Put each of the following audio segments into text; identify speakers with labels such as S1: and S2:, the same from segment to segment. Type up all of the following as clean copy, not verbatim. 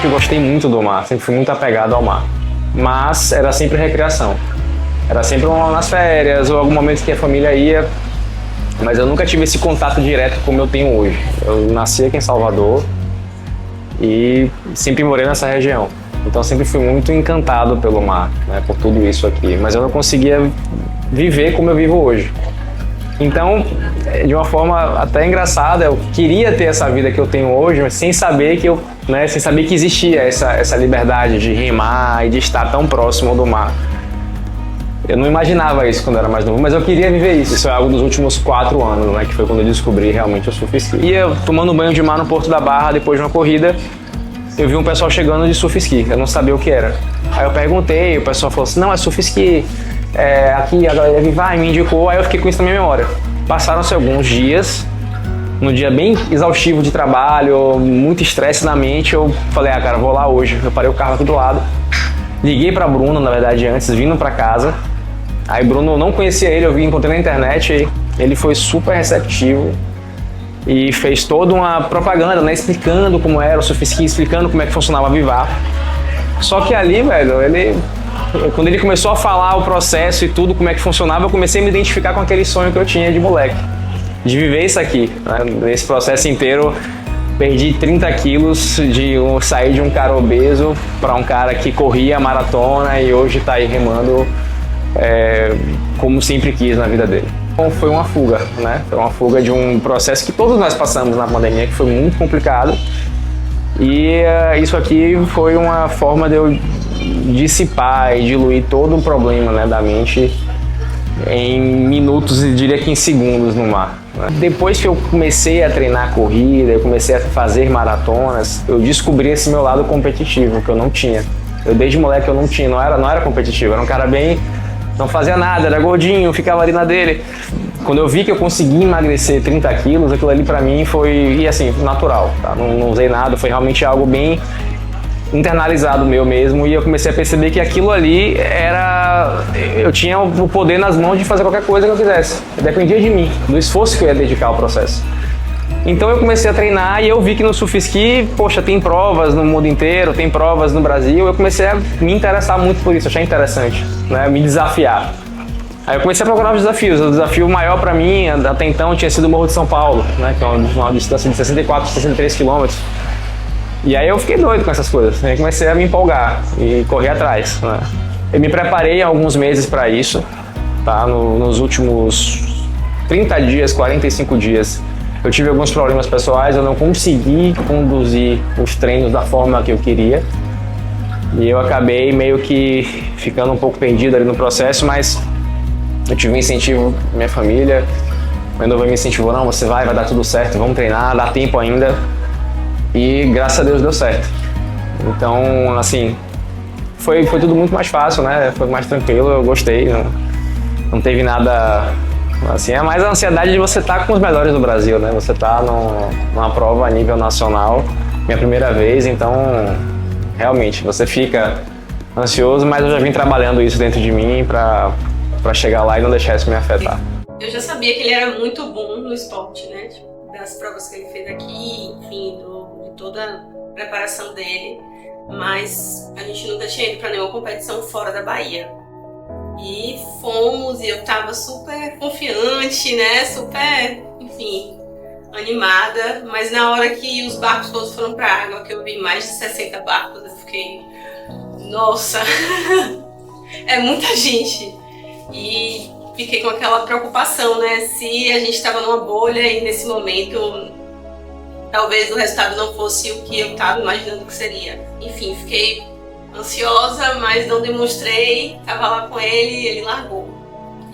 S1: sempre gostei muito do mar, sempre fui muito apegado ao mar. Mas era sempre recreação. Era sempre nas férias ou algum momento que a família ia. Mas eu nunca tive esse contato direto como eu tenho hoje. Eu nasci aqui em Salvador e sempre morei nessa região. Então sempre fui muito encantado pelo mar, né, por tudo isso aqui. Mas eu não conseguia viver como eu vivo hoje. Então, de uma forma até engraçada, eu queria ter essa vida que eu tenho hoje, mas sem saber que sem saber que existia essa liberdade de remar e de estar tão próximo do mar. Eu não imaginava isso quando eu era mais novo, mas eu queria viver isso. Isso é algo dos últimos 4 anos, né, que foi quando eu descobri realmente o surf ski. Ia tomando banho de mar no Porto da Barra depois de uma corrida, eu vi um pessoal chegando de surf ski, eu não sabia o que era. Aí eu perguntei, o pessoal falou assim, não, é surf ski, aqui a galera vai, me indicou, aí eu fiquei com isso na minha memória. Passaram-se alguns dias, num dia bem exaustivo de trabalho, muito estresse na mente, eu falei, cara, vou lá hoje. Eu parei o carro aqui do lado, liguei pra Bruno, na verdade, antes, vindo pra casa. Aí Bruno, não conhecia ele, eu encontrei na internet, ele foi super receptivo e fez toda uma propaganda, né, explicando como era o surf ski, explicando como é que funcionava a Vivar. Só que ali, velho, quando ele começou a falar o processo e tudo, como é que funcionava, eu comecei a me identificar com aquele sonho que eu tinha de moleque, de viver isso aqui, né? Nesse processo inteiro, perdi 30 quilos, sair de um cara obeso para um cara que corria maratona e hoje está aí remando como sempre quis na vida dele. Então foi uma fuga, né? Foi uma fuga de um processo que todos nós passamos na pandemia, que foi muito complicado. E isso aqui foi uma forma de eu dissipar e diluir todo o problema, né, da mente em minutos e diria que em segundos no mar, né? Depois que eu comecei a treinar corrida, eu comecei a fazer maratonas, eu descobri esse meu lado competitivo que eu não tinha. Eu desde moleque eu não era competitivo, era um cara bem, não fazia nada, era gordinho, ficava ali na dele. Quando eu vi que eu consegui emagrecer 30 quilos, aquilo ali pra mim foi, e assim, natural, tá? Não usei nada, foi realmente algo bem internalizado meu mesmo, e eu comecei a perceber que aquilo ali eu tinha o poder nas mãos de fazer qualquer coisa que eu quisesse. Dependia de mim, do esforço que eu ia dedicar ao processo. Então eu comecei a treinar e eu vi que no surf ski, poxa, tem provas no mundo inteiro, tem provas no Brasil. Eu comecei a me interessar muito por isso, achar interessante, né? Me desafiar. Aí eu comecei a procurar os desafios. O desafio maior para mim, até então, tinha sido o Morro de São Paulo, né? Que é uma distância de 64, 63 quilômetros. E aí eu fiquei doido com essas coisas. Aí comecei a me empolgar e correr atrás, né? Eu me preparei alguns meses para isso, tá? Nos últimos 30 dias, 45 dias, eu tive alguns problemas pessoais, eu não consegui conduzir os treinos da forma que eu queria. E eu acabei meio que ficando um pouco perdido ali no processo, mas eu tive um incentivo da minha família. Meu noivo me incentivou, não, você vai dar tudo certo, vamos treinar, dá tempo ainda. E graças a Deus deu certo. Então, assim, foi tudo muito mais fácil, né? Foi mais tranquilo, eu gostei. Não teve nada, assim, é mais a ansiedade de você estar com os melhores do Brasil, né? Você tá numa prova a nível nacional, minha primeira vez, então, realmente, você fica ansioso, mas eu já vim trabalhando isso dentro de mim pra chegar lá e não deixar isso me afetar.
S2: Eu já sabia que ele era muito bom no esporte, né? Tipo, das provas que ele fez aqui, enfim, de toda a preparação dele, mas a gente nunca tinha ido para nenhuma competição fora da Bahia. E fomos, e eu tava super confiante, né? Super, enfim, animada, mas na hora que os barcos todos foram pra água, que eu vi mais de 60 barcos, eu fiquei, nossa, é muita gente. E fiquei com aquela preocupação, né? Se a gente estava numa bolha e nesse momento talvez o resultado não fosse o que eu estava imaginando que seria. Enfim, fiquei ansiosa, mas não demonstrei, estava lá com ele largou.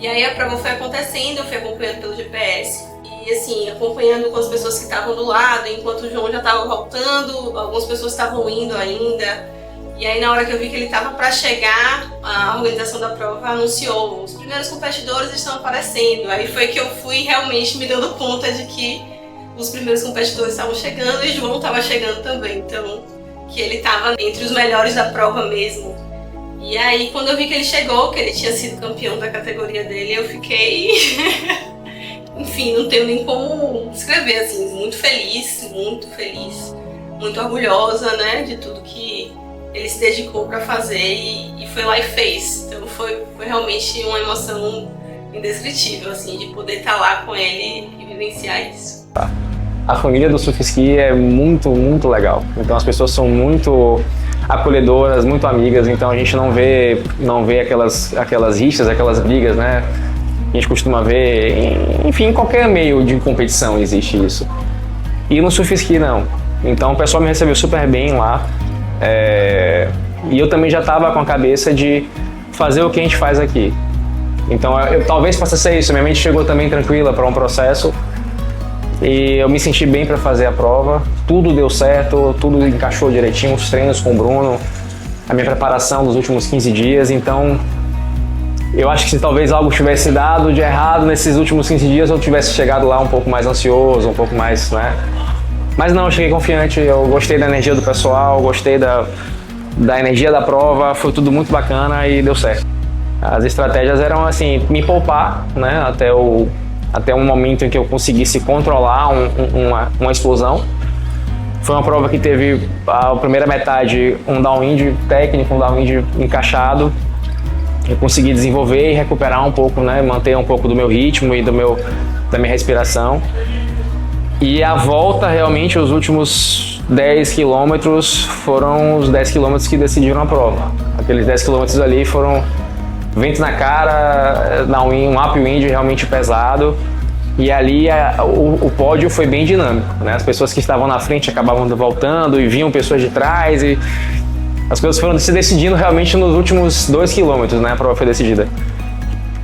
S2: E aí a prova foi acontecendo, eu fui acompanhando pelo GPS e assim, acompanhando com as pessoas que estavam do lado, enquanto o João já estava voltando, algumas pessoas estavam indo ainda. E aí na hora que eu vi que ele estava para chegar, a organização da prova anunciou, os primeiros competidores estão aparecendo. Aí foi que eu fui realmente me dando conta de que os primeiros competidores estavam chegando e João estava chegando também. Então, que ele estava entre os melhores da prova mesmo. E aí quando eu vi que ele chegou, que ele tinha sido campeão da categoria dele, eu fiquei... Enfim, não tenho nem como descrever, assim, muito feliz, muito orgulhosa, né, de tudo que ele se dedicou para fazer e foi lá e fez. Então foi realmente uma emoção indescritível, assim, de poder estar lá com ele e vivenciar isso.
S1: A família do Surf Ski é muito, muito legal. Então as pessoas são muito acolhedoras, muito amigas, então a gente não vê aquelas rixas, aquelas brigas, né? A gente costuma ver, enfim, em qualquer meio de competição existe isso. E no Surf Ski não. Então o pessoal me recebeu super bem lá. E eu também já estava com a cabeça de fazer o que a gente faz aqui. Então eu talvez possa ser isso. Minha mente chegou também tranquila para um processo e eu me senti bem para fazer a prova. Tudo deu certo, tudo encaixou direitinho, os treinos com o Bruno, a minha preparação dos últimos 15 dias. Então eu acho que se talvez algo tivesse dado de errado nesses últimos 15 dias, eu tivesse chegado lá um pouco mais ansioso, um pouco mais, né? Mas não, eu cheguei confiante, eu gostei da energia do pessoal, gostei da energia da prova, foi tudo muito bacana e deu certo. As estratégias eram assim, me poupar, né, até um momento em que eu conseguisse controlar uma explosão. Foi uma prova que teve a primeira metade um downwind técnico, um downwind encaixado. Eu consegui desenvolver e recuperar um pouco, né, manter um pouco do meu ritmo e da minha respiração. E a volta, realmente, os últimos 10 quilômetros foram os 10 quilômetros que decidiram a prova. Aqueles 10 quilômetros ali foram vento na cara, um upwind realmente pesado. E ali o pódio foi bem dinâmico, né? As pessoas que estavam na frente acabavam voltando e vinham pessoas de trás. E as coisas foram se decidindo realmente nos últimos 2 quilômetros, né? A prova foi decidida.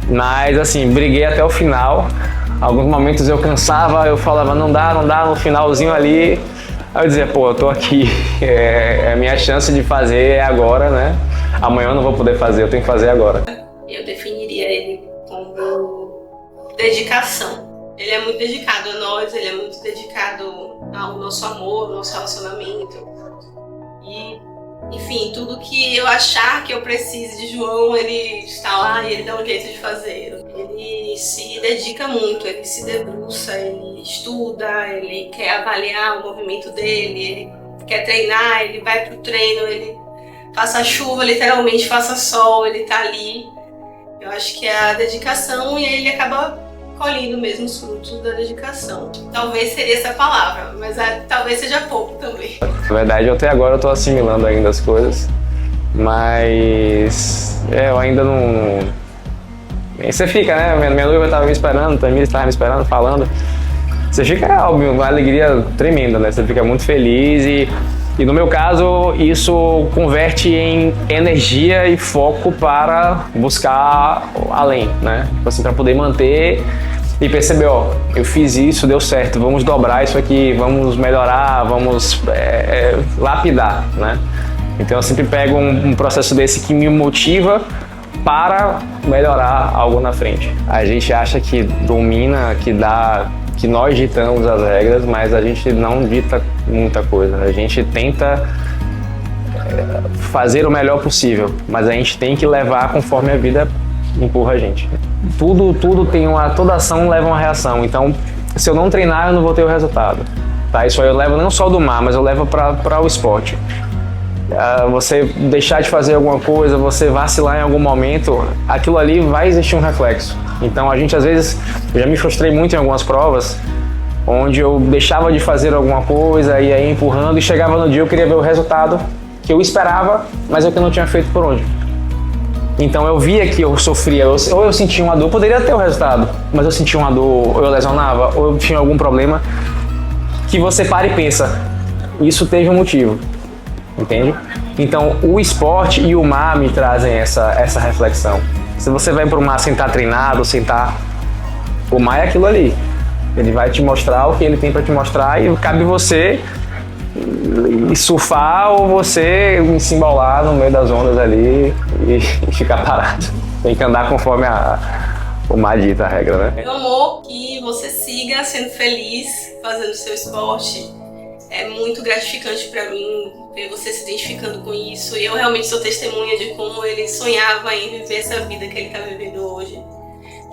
S1: Mas, assim, briguei até o final. Alguns momentos eu cansava, eu falava, não dá, no finalzinho ali. Aí eu dizia, pô, eu tô aqui, a minha chance de fazer é agora, né? Amanhã eu não vou poder fazer, eu tenho que fazer agora.
S2: Eu definiria ele como dedicação. Ele é muito dedicado a nós, ele é muito dedicado ao nosso amor, ao nosso relacionamento. E, enfim, tudo que eu achar que eu precise de João, ele está lá e ele dá um jeito de fazer. Ele se dedica muito, ele se debruça, ele estuda, ele quer avaliar o movimento dele, ele quer treinar, ele vai pro treino, ele faça chuva, literalmente faça sol, ele tá ali. Eu acho que é a dedicação e ele acaba colhendo mesmo os frutos da dedicação. Talvez seria essa palavra, mas talvez seja pouco também.
S1: Na verdade, até agora eu tô assimilando ainda as coisas, mas eu ainda não... Você fica, né? Minha noiva estava me esperando, Tamir estava me esperando, falando. Você fica, óbvio, uma alegria tremenda, né? Você fica muito feliz e no meu caso, isso converte em energia e foco para buscar além, né? Assim, para poder manter e perceber, ó, eu fiz isso, deu certo, vamos dobrar isso aqui, vamos melhorar, vamos lapidar, né? Então eu sempre pego um processo desse que me motiva para melhorar algo na frente. A gente acha que domina, que nós ditamos as regras, mas a gente não dita muita coisa. A gente tenta fazer o melhor possível, mas a gente tem que levar conforme a vida empurra a gente. Tudo tem toda ação leva uma reação. Então, se eu não treinar, eu não vou ter o resultado. Tá? Isso aí eu levo não só do mar, mas eu levo para o esporte. Você deixar de fazer alguma coisa, você vacilar em algum momento, aquilo ali vai existir um reflexo. Então a gente às vezes, eu já me frustrei muito em algumas provas, onde eu deixava de fazer alguma coisa e aí empurrando e chegava no dia eu queria ver o resultado que eu esperava, mas eu que não tinha feito por onde. Então eu via que eu sofria, ou eu sentia uma dor, poderia ter o resultado, mas eu sentia uma dor, ou eu lesionava, ou eu tinha algum problema, que você para e pensa, isso teve um motivo. Entende? Então o esporte e o mar me trazem essa reflexão. Se você vai para o mar sem estar treinado, o mar é aquilo ali. Ele vai te mostrar o que ele tem para te mostrar e cabe você surfar ou você se embolar no meio das ondas ali e ficar parado. Tem que andar conforme o mar dita a regra, né?
S2: Meu amor, que você siga sendo feliz fazendo seu esporte. É muito gratificante para mim ver você se identificando com isso. E eu realmente sou testemunha de como ele sonhava em viver essa vida que ele está vivendo hoje.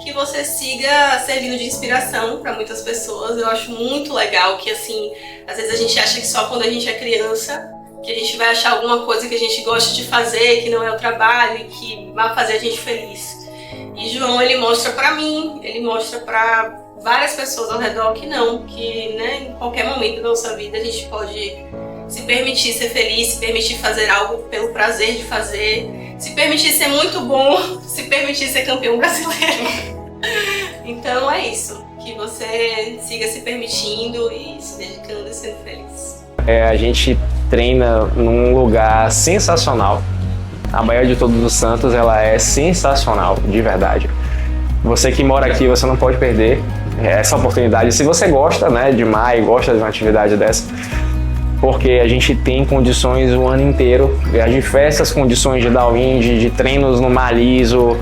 S2: que você siga servindo de inspiração para muitas pessoas. Eu acho muito legal que, assim, às vezes a gente acha que só quando a gente é criança que a gente vai achar alguma coisa que a gente gosta de fazer, que não é o trabalho e que vai fazer a gente feliz. E João, ele mostra para mim, ele mostra para várias pessoas ao redor que não, que, né, em qualquer momento da nossa vida a gente pode se permitir ser feliz, se permitir fazer algo pelo prazer de fazer, se permitir ser muito bom, se permitir ser campeão brasileiro. Então é isso, que você siga se permitindo e se dedicando e sendo feliz.
S1: A gente treina num lugar sensacional. A Baía de Todos os Santos, ela é sensacional, de verdade. Você que mora aqui, você não pode perder essa oportunidade. Se você gosta, né, de mar e gosta de uma atividade dessa, porque a gente tem condições o ano inteiro, as diversas condições de downwind, de treinos no mar liso.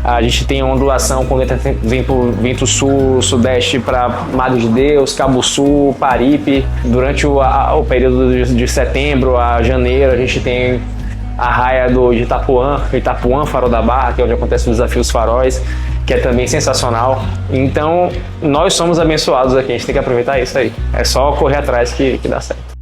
S1: A gente tem ondulação quando entra vento sul, sudeste para Madre de Deus, Cabo Sul, Paripe. Durante o período de setembro a janeiro, a gente tem a raia de Itapuã, Farol da Barra, que é onde acontece o desafio dos faróis, que é também sensacional. Então, nós somos abençoados aqui, a gente tem que aproveitar isso aí. É só correr atrás que dá certo.